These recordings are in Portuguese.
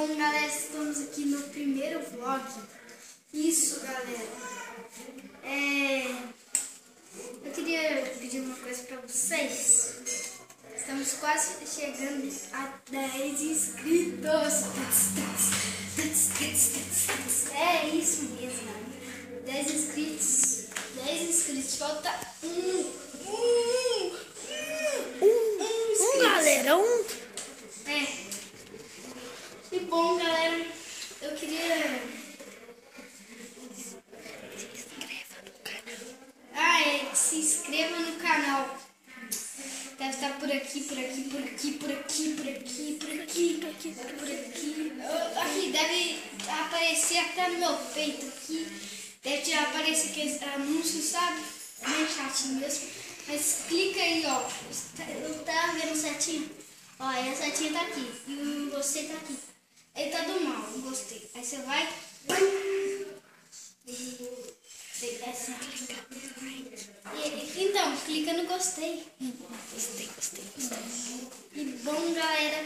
Bom, galera, estamos aqui no primeiro vlog. Isso, galera. Eu queria pedir uma coisa pra vocês. Estamos quase chegando a 10 inscritos. É isso mesmo, galera. 10 inscritos. 10 inscritos. Falta galera. E bom, galera, eu queria... se inscreva no canal. Deve estar por aqui, por aqui, por aqui, por aqui, por aqui, por aqui, por aqui, por aqui. Aqui deve aparecer até no meu peito aqui. Deve aparecer aqueles anúncios, sabe? É meio chatinho mesmo. Mas clica aí, ó. Tá vendo certinho? Ó, aí a setinha tá aqui. E o gostei tá aqui. Ele tá do mal, o gostei. Aí você vai... Então, clica no gostei. Gostei. E bom, galera,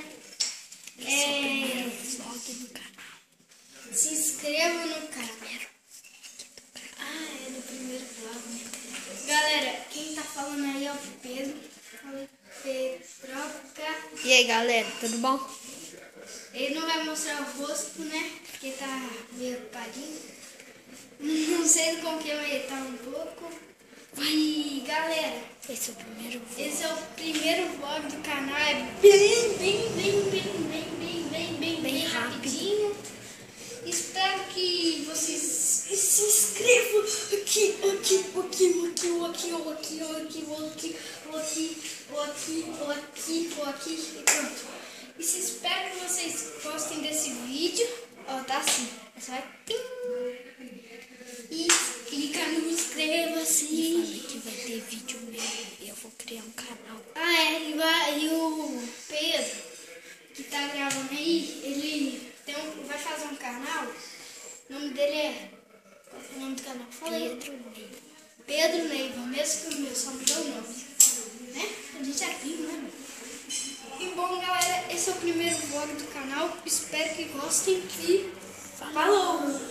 Vlog do canal. se inscreva no canal. É no primeiro vlog, né? Galera, quem tá falando aí é o Pedro. Fala, Pedroca. E aí, galera, tudo bom? Ele não vai mostrar o rosto, né? Porque tá meio ocupadinho. Não sei como que é, mas ele tá um pouco. E galera, Esse é o primeiro vlog. esse é o primeiro vlog do canal. É bem rapidinho. Espero que vocês se inscrevam aqui. E pronto. E se espero que vocês gostem desse vídeo. Ó, tá assim. Você vai e clica no inscreva-se. Falei que vai ter vídeo mesmo e eu vou criar um canal. E o Pedro, que tá gravando aí, ele vai fazer um canal. O nome dele é... Qual é o nome do canal? Fala aí. Pedro Neiva, mesmo que o meu, só mudou o nome. Né? A gente é primo, né? E bom, galera, esse é o primeiro vlog do canal. Espero que gostem e falou!